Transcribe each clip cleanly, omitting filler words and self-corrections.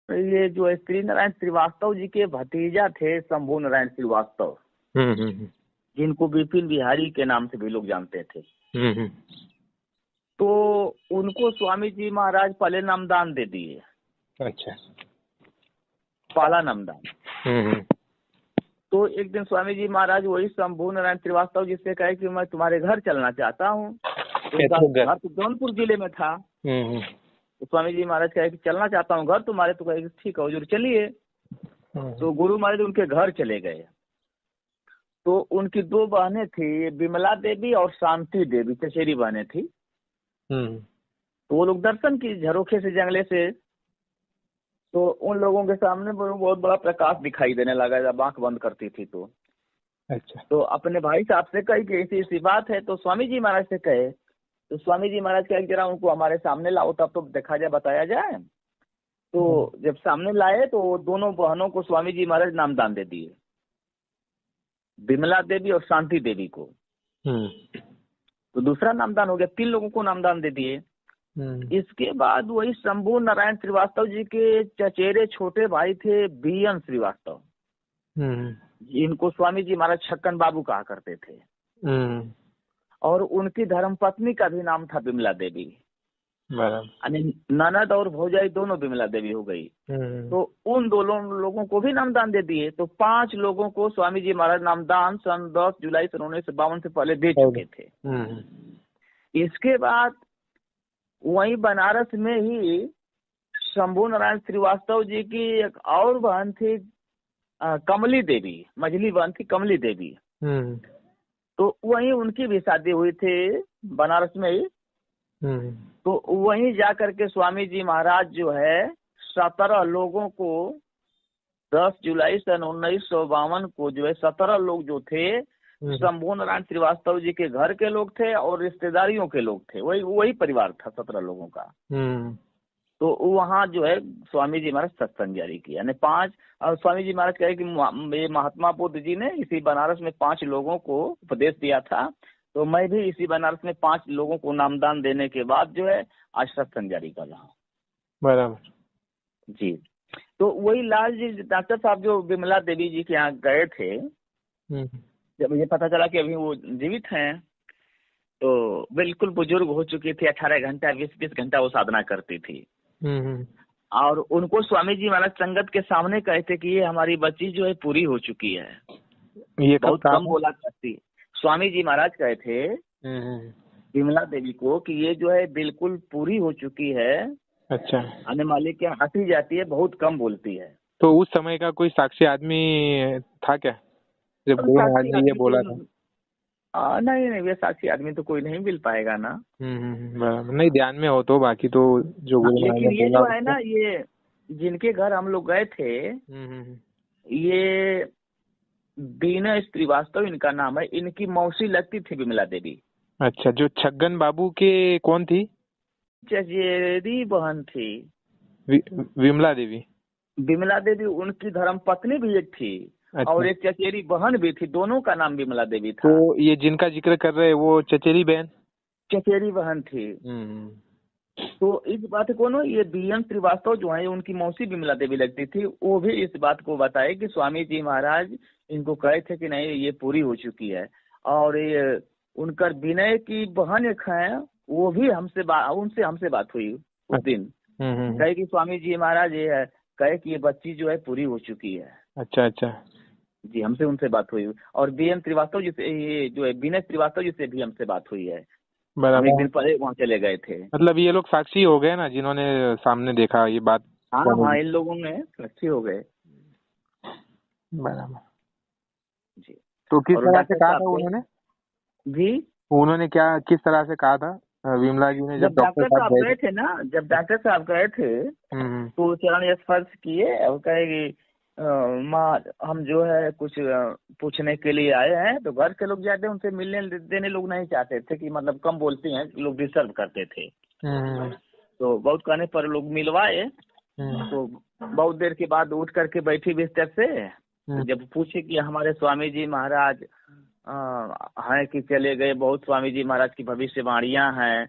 ये जो है श्री नारायण श्रीवास्तव जी के भतीजा थे, शंभू नारायण श्रीवास्तव, जिनको विपिन बिहारी के नाम से भी लोग जानते थे। तो उनको स्वामी जी महाराज पहले नामदान दे दिए। अच्छा। पहला नामदान। तो एक दिन स्वामी जी महाराज वही शंभू नारायण श्रीवास्तव जी से कहे कि मैं तुम्हारे घर चलना चाहता हूँ। तो घर तो जौनपुर जिले में था। तो स्वामी जी महाराज कहे कि चलना चाहता हूँ घर तुम्हारे। तो कहे ठीक है हुजूर चलिए। तो गुरु महाराज उनके घर चले गए। तो उनकी दो बहनें थी, विमला देवी और शांति देवी, चचेरी बहनें थी। तो वो लोग दर्शन की झरोखे से, जंगले से, तो उन लोगों के सामने बहुत बड़ा प्रकाश दिखाई देने लगा जब आंख बंद करती थी तो। अच्छा। तो अपने भाई साहब से कही कि ऐसी ऐसी बात है। तो स्वामी जी महाराज से कहे, तो स्वामी जी महाराज कहे जरा उनको हमारे सामने लाओ तब तो देखा जाए, बताया जाए। तो जब सामने लाए तो दोनों बहनों को स्वामी जी महाराज नामदान दे दिए, विमला देवी और शांति देवी को। तो दूसरा नामदान हो गया, 3 लोगों को नामदान दे दिए। इसके बाद वही शंभू नारायण श्रीवास्तव जी के चचेरे छोटे भाई थे बीएन श्रीवास्तव, जिनको स्वामी जी महाराज छक्कन बाबू कहा करते थे। और उनकी धर्मपत्नी का भी नाम था विमला देवी। यानी ननद और भौजाई दोनों विमला देवी हो गई। तो उन दोनों लोगों को भी नामदान दे दिए। तो 5 लोगों को स्वामी जी महाराज नामदान सन 10 जुलाई सन 1952 से पहले दे चुके थे। इसके बाद वहीं बनारस में ही शंभू नारायण श्रीवास्तव जी की एक और बहन थी, कमली देवी, मझली बहन थी कमली देवी। तो वहीं उनकी भी शादी हुई थी बनारस में ही। तो वहीं जाकर के स्वामी जी महाराज जो है 17 लोगों को 10 जुलाई सन 1952 को जो है 17 लोग जो थे शंभू नारायण श्रीवास्तव जी के घर के लोग थे और रिश्तेदारियों के लोग थे। वही परिवार था 17 लोगों का। तो वहाँ जो है स्वामी जी महाराज सत्संग जारी किया। यानी 5, और स्वामी जी महाराज कहे कि महात्मा बुद्ध जी ने इसी बनारस में 5 लोगों को उपदेश दिया था। तो मैं भी इसी बनारस में 5 लोगों को नामदान देने के बाद जो है आज सत्संग जारी कर रहा हूँ। बराबर जी। तो वही लाल जी डॉक्टर साहब जो विमला देवी जी के यहाँ गए थे, जब मुझे पता चला कि अभी वो जीवित हैं, तो बिल्कुल बुजुर्ग हो चुकी थी, 18 घंटा 20-20 घंटा वो साधना करती थी। और उनको स्वामी जी महाराज संगत के सामने कहते कि ये हमारी बच्ची जो है पूरी हो चुकी है। ये बहुत कम बोला करती। स्वामी जी महाराज कहे थे विमला देवी को कि ये जो है बिल्कुल पूरी हो चुकी है। अच्छा। आने मालिक के हंसी जाती है, बहुत कम बोलती है। तो उस समय का कोई साक्षी आदमी था क्या जब गुरु महाराज ने ये बोला था? नहीं, वे साक्षी आदमी तो कोई नहीं मिल पाएगा ना। नहीं ध्यान में हो तो, बाकी तो जो गुरु महाराज ने ये जो है ना, ये जिनके घर हम लोग गए थे, ये बीना श्रीवास्तव इनका नाम है। इनकी मौसी लगती थी विमला देवी। अच्छा। जो छगन बाबू के कौन थी? चचेरी बहन थी विमला देवी। विमला देवी उनकी धर्म पत्नी भी एक थी। अच्छा। और एक चचेरी बहन भी थी, दोनों का नाम विमला देवी था। तो ये जिनका जिक्र कर रहे हैं वो चचेरी बहन? चचेरी बहन थी। तो इस बात को ना ये बीएन श्रीवास्तव जो है उनकी मौसी विमला देवी लगती थी, वो भी इस बात को बताए कि स्वामी जी महाराज इनको कहे थे कि नहीं ये पूरी हो चुकी है। और ये उनकर विनय की बहन एक है, वो भी उनसे हमसे बात हुई उस दिन। कहे कि स्वामी जी महाराज ये है, कहे कि ये बच्ची जो है पूरी हो चुकी है। अच्छा अच्छा जी, हमसे उनसे बात हुई। और बीएन श्रीवास्तव जी से, ये जो है विनय श्रीवास्तव जी से भी हमसे बात हुई है। हम एक दिन पहले वहाँ चले गए थे। मतलब ये लोग साक्षी हो गए ना, जिन्होंने सामने देखा ये बात? हाँ, इन लोगों में साक्षी हो गए। बराबर जी। तो किस तरह से कहा था उन्होंने जी? उन्होंने क्या किस तरह से कहा था विमला जी ने? जब डॉक्टर साहब गए थे ना, जब डॉक्टर साहब गए थे तो चरण स्पर्श किए और कहे माँ हम जो है कुछ पूछने के लिए आए हैं। तो घर के लोग जाते उनसे मिलने देने लोग नहीं चाहते थे कि मतलब कम बोलती हैं, लोग डिस्टर्ब करते थे। तो बहुत कहने पर लोग मिलवाए। तो बहुत देर के बाद उठ करके बैठी बिस्तर से, जब पूछे कि हमारे स्वामी जी महाराज हैं कि चले गए, बहुत स्वामी जी महाराज की भविष्यवाणियां हैं।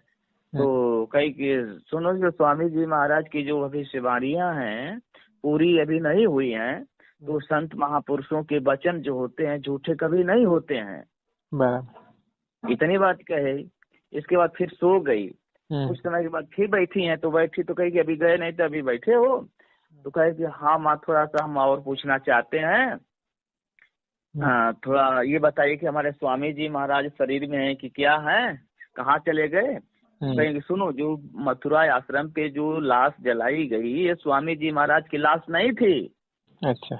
तो कही कि सुनो जो स्वामी जी महाराज की जो भविष्यवाणियां हैं पूरी अभी नहीं हुई हैं, तो संत महापुरुषों के वचन जो होते हैं झूठे कभी नहीं होते हैं। बराबर। इतनी बात कहे। इसके बाद फिर सो गई। कुछ समय के बाद फिर बैठी हैं, तो बैठी तो कही कि अभी गए नहीं, तो अभी बैठे हो? तो कहे कि हाँ माँ, थोड़ा सा हम और पूछना चाहते हैं। हाँ, थोड़ा ये बताइए कि हमारे स्वामी जी महाराज शरीर में है कि क्या है, कहाँ चले गए? कहेंगे सुनो, जो मथुरा आश्रम पे जो लाश जलाई गई, ये स्वामी जी महाराज की लाश नहीं थी। अच्छा।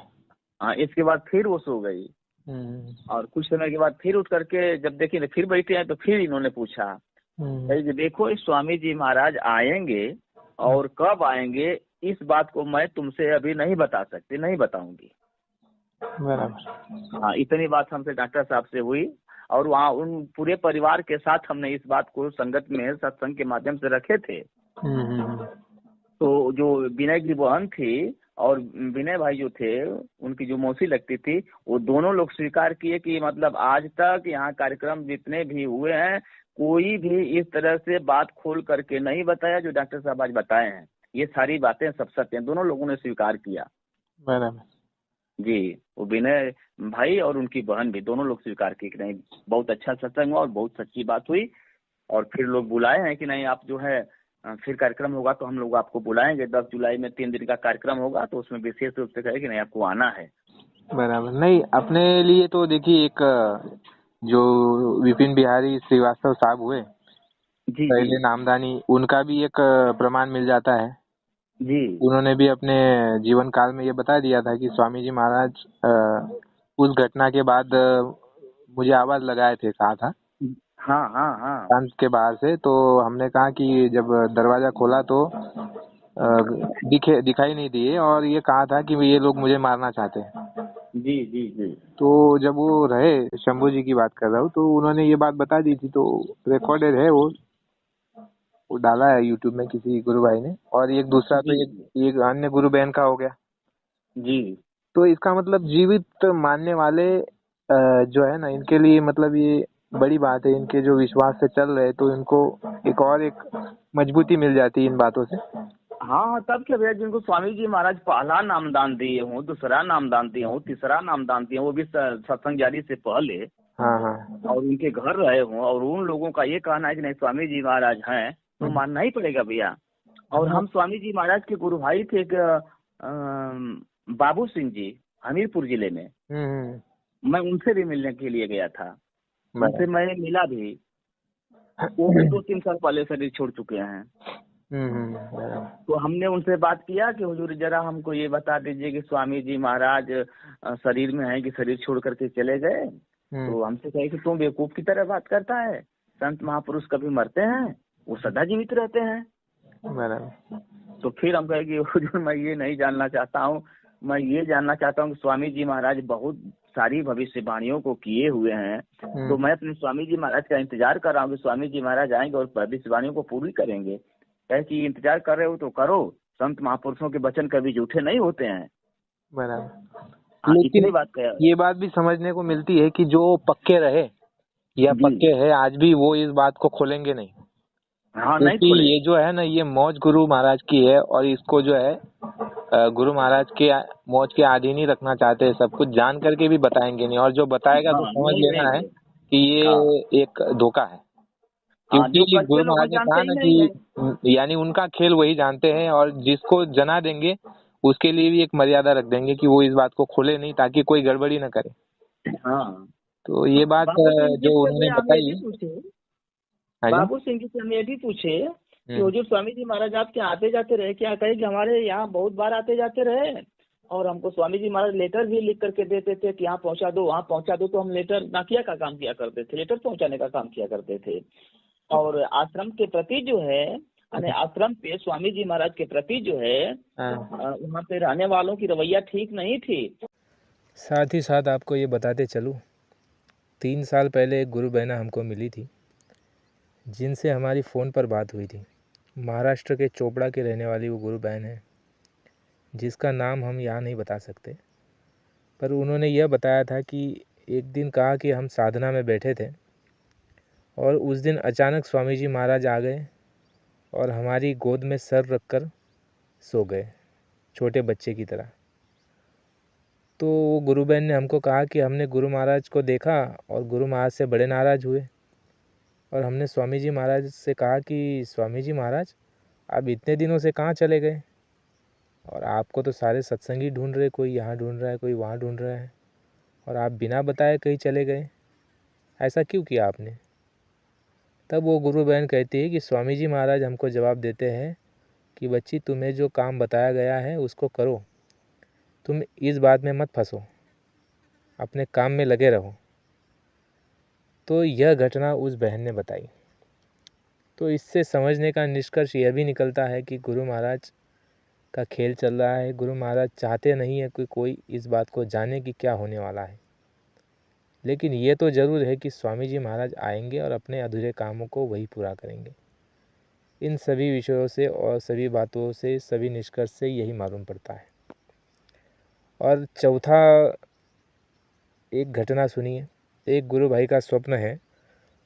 हाँ, इसके बाद फिर वो सो गई। और कुछ समय के बाद फिर उठ करके जब देखी तो फिर बैठे हैं, तो फिर इन्होंने पूछा कि देखो, इस स्वामी जी महाराज आएंगे और कब आएंगे, इस बात को मैं तुमसे अभी नहीं बता सकती, नहीं बताऊंगी। बराबर। हाँ, इतनी बात हमसे डॉक्टर साहब से हुई। और वहाँ उन पूरे परिवार के साथ हमने इस बात को संगत में सत्संग के माध्यम से रखे थे। तो जो विनय की बहन थी और विनय भाई जो थे, उनकी जो मौसी लगती थी, वो दोनों लोग स्वीकार किए कि मतलब आज तक यहाँ कार्यक्रम जितने भी हुए हैं, कोई भी इस तरह से बात खोल करके नहीं बताया जो डॉक्टर साहब आज बताए हैं। ये सारी बातें सब सत्य हैं, दोनों लोगों ने स्वीकार किया। बराबर जी, वो विनय भाई और उनकी बहन भी दोनों लोग स्वीकार किए कि नहीं, बहुत अच्छा सत्संग हुआ और बहुत सच्ची बात हुई। और फिर लोग बुलाए हैं कि नहीं, आप जो है फिर कार्यक्रम होगा तो हम लोग आपको बुलाएंगे। 10 जुलाई में 3 दिन का कार्यक्रम होगा, तो उसमें विशेष रूप से कहे कि नहीं, आपको आना है। बराबर। नहीं, अपने लिए तो देखिए, एक जो विपिन बिहारी श्रीवास्तव साहब हुए जी पहले जी नामदानी, उनका भी एक प्रमाण मिल जाता है। जी उन्होंने भी अपने जीवन काल में ये बता दिया था कि स्वामी जी महाराज उस घटना के बाद मुझे आवाज लगाए थे, कहा था हाँ हाँ हाँ कांच के बाहर से। तो हमने कहा कि जब दरवाजा खोला तो दिखाई नहीं दिए, और ये कहा था कि ये लोग मुझे मारना चाहते हैं। जी जी जी तो जब वो रहे, शंभू जी की बात कर रहा हूँ, तो उन्होंने ये बात बता दी थी, तो रिकॉर्डेड है वो डाला है यूट्यूब में किसी गुरु भाई ने। और एक दूसरा तो जी एक अन्य गुरु बहन का हो गया। जी तो इसका मतलब जीवित मानने वाले जो है ना, इनके लिए मतलब ये बड़ी बात है। इनके जो विश्वास से चल रहे, तो इनको एक मजबूती मिल जाती है इन बातों से। हाँ, तब क्या भैया, जिनको स्वामी जी महाराज पहला नामदान दिए हों, दूसरा नामदान दिए हों, तीसरा नामदान दिए हों, वो भी सत्संग जारी से पहले, हाँ हाँ। और उनके घर रहे हों, और उन लोगों का ये कहना है कि नहीं स्वामी जी महाराज हैं, तो मानना ही पड़ेगा भैया। और हम स्वामी जी महाराज के गुरु भाई थे एक बाबू सिंह जी, हमीरपुर जिले में। मैं उनसे भी मिलने के लिए गया था, उनसे मैं मिला भी। वो भी 2-3 साल पहले शरीर छोड़ चुके हैं। तो हमने उनसे बात किया कि हुजूर जरा हमको ये बता दीजिए कि स्वामी जी महाराज शरीर में है कि शरीर छोड़ करके चले गए। तो हमसे कहे कि तुम बेवकूफ की तरह बात करता है, संत महापुरुष कभी मरते हैं, वो सदा जीवित रहते हैं। तो फिर हम कहे कि हुजूर मैं ये नहीं जानना चाहता हूँ, मैं ये जानना चाहता हूँ कि स्वामी जी महाराज बहुत सारी भविष्यवाणियों को किए हुए हैं, तो मैं अपने स्वामी जी महाराज का इंतजार कर रहा हूँ कि स्वामी जी महाराज आएंगे और भविष्यवाणियों को पूरी करेंगे। कहे कि इंतजार कर रहे हो तो करो, संत महापुरुषों के वचन कभी झूठे नहीं होते हैं। बराबर। लेकिन ये बात भी समझने को मिलती है कि जो पक्के रहे या पक्के है आज भी, वो इस बात को खोलेंगे नहीं। हाँ, क्योंकि ये जो है ना, ये मौज गुरु महाराज की है, और इसको जो है गुरु महाराज के मौज के अधीन ही रखना चाहते हैं। सब कुछ जान करके भी बताएंगे नहीं, और जो बताएगा तो समझ लेना है कि ये एक धोखा है। क्योंकि गुरु महाराज ने कहा ना कि यानी उनका खेल वही जानते हैं, और जिसको जना देंगे उसके लिए भी एक मर्यादा रख देंगे कि वो इस बात को खोले नहीं, ताकि कोई गड़बड़ी न करे। हाँ, तो ये बात जो उन्होंने बताई। बाबू सिंह जी से हम ये भी पूछे कि हुजूर स्वामी जी महाराज आपके आते जाते रहे क्या? कहे कि हमारे यहाँ बहुत बार आते जाते रहे, और हमको स्वामी जी महाराज लेटर भी लिख करके देते थे कि यहाँ पहुँचा दो, वहाँ पहुँचा दो। तो हम लेटर नाकिया का काम किया करते थे, लेटर पहुँचाने का काम किया करते थे। और आश्रम के प्रति जो है, आश्रम पे स्वामी जी महाराज के प्रति जो है, वहाँ पे रहने वालों की रवैया ठीक नहीं थी। साथ ही साथ आपको ये बताते चलूँ, 3 साल पहले एक गुरु बहना हमको मिली थी, जिनसे हमारी फ़ोन पर बात हुई थी। महाराष्ट्र के चोपड़ा के रहने वाली वो गुरु बहन है, जिसका नाम हम यहाँ नहीं बता सकते। पर उन्होंने यह बताया था कि एक दिन कहा कि हम साधना में बैठे थे, और उस दिन अचानक स्वामी जी महाराज आ गए और हमारी गोद में सर रखकर सो गए। छोटे बच्चे की तरह। तो वो गुरु बहन ने हमको कहा कि हमने गुरु महाराज को देखा और गुरु महाराज से बड़े नाराज़ हुए। और हमने स्वामी जी महाराज से कहा कि स्वामी जी महाराज, आप इतने दिनों से कहाँ चले गए? और आपको तो सारे सत्संगी ढूंढ रहे, कोई यहाँ ढूंढ रहा है, कोई वहाँ ढूंढ रहा है, और आप बिना बताए कहीं चले गए, ऐसा क्यों किया आपने? तब वो गुरु बहन कहती है कि स्वामी जी महाराज हमको जवाब देते हैं कि बच्ची, तुम्हें जो काम बताया गया है उसको करो, तुम इस बात में मत फंसो, अपने काम में लगे रहो। तो यह घटना उस बहन ने बताई। तो इससे समझने का निष्कर्ष यह भी निकलता है कि गुरु महाराज का खेल चल रहा है। गुरु महाराज चाहते नहीं है कि कोई इस बात को जाने कि क्या होने वाला है, लेकिन ये तो ज़रूर है कि स्वामी जी महाराज आएंगे और अपने अधूरे कामों को वही पूरा करेंगे। इन सभी विषयों से और सभी बातों से, सभी निष्कर्ष से यही मालूम पड़ता है। और चौथा एक घटना सुनिए। एक गुरु भाई का स्वप्न है,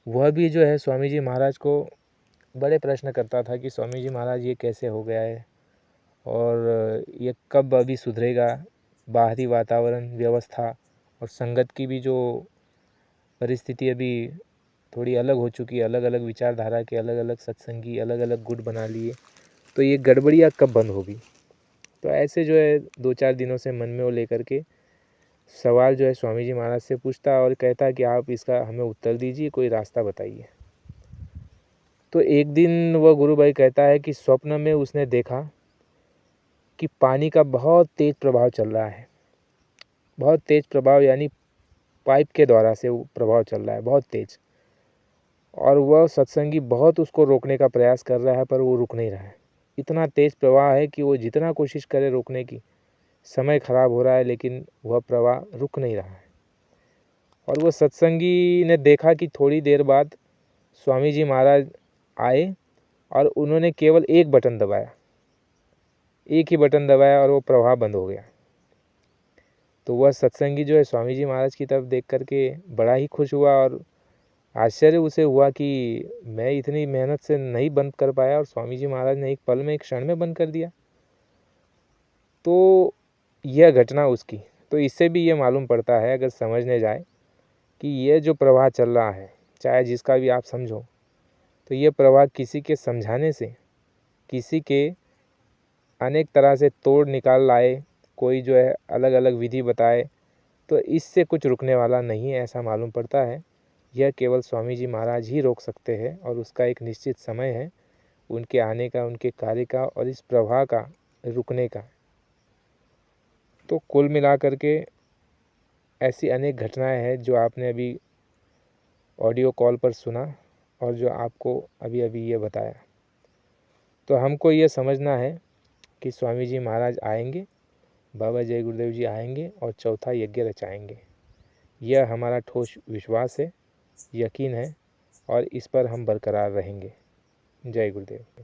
वह भी जो है स्वामी जी महाराज को बड़े प्रश्न करता था कि स्वामी जी महाराज ये कैसे हो गया है और ये कब अभी सुधरेगा। बाहरी वातावरण, व्यवस्था और संगत की भी जो परिस्थिति अभी थोड़ी अलग हो चुकी है, अलग अलग विचारधारा के अलग अलग सत्संगी अलग अलग गुट बना लिए, तो ये गड़बड़ियाँ कब बंद होगी। तो ऐसे जो है 2-4 दिनों से मन में वो लेकर के सवाल जो है स्वामी जी महाराज से पूछता और कहता कि आप इसका हमें उत्तर दीजिए, कोई रास्ता बताइए। तो एक दिन वह गुरु भाई कहता है कि स्वप्न में उसने देखा कि पानी का बहुत तेज प्रभाव चल रहा है। बहुत तेज प्रभाव यानी पाइप के द्वारा से वो प्रभाव चल रहा है, बहुत तेज। और वह सत्संगी बहुत उसको रोकने का प्रयास कर रहा है, पर वो रुक नहीं रहा है। इतना तेज प्रवाह है कि वो जितना कोशिश करे रोकने की, समय खराब हो रहा है, लेकिन वह प्रवाह रुक नहीं रहा है। और वो सत्संगी ने देखा कि थोड़ी देर बाद स्वामी जी महाराज आए और उन्होंने केवल एक बटन दबाया, एक ही बटन दबाया और वो प्रवाह बंद हो गया। तो वह सत्संगी जो है स्वामी जी महाराज की तरफ देख करके बड़ा ही खुश हुआ और आश्चर्य उसे हुआ कि मैं इतनी मेहनत से नहीं बंद कर पाया और स्वामी जी महाराज ने एक पल में, एक क्षण में बंद कर दिया। तो यह घटना उसकी, तो इससे भी ये मालूम पड़ता है, अगर समझने जाए, कि ये जो प्रवाह चल रहा है, चाहे जिसका भी आप समझो, तो ये प्रवाह किसी के समझाने से, किसी के अनेक तरह से तोड़ निकाल लाए, कोई जो है अलग अलग विधि बताए, तो इससे कुछ रुकने वाला नहीं है, ऐसा मालूम पड़ता है। यह केवल स्वामी जी महाराज ही रोक सकते हैं और उसका एक निश्चित समय है, उनके आने का, उनके कार्य का और इस प्रवाह का रुकने का। तो कुल मिलाकर के ऐसी अनेक घटनाएं हैं जो आपने अभी ऑडियो कॉल पर सुना और जो आपको अभी अभी ये बताया। तो हमको ये समझना है कि स्वामी जी महाराज आएंगे, बाबा जय गुरुदेव जी आएंगे और चौथा यज्ञ रचाएंगे। यह हमारा ठोस विश्वास है, यकीन है, और इस पर हम बरकरार रहेंगे। जय गुरुदेव।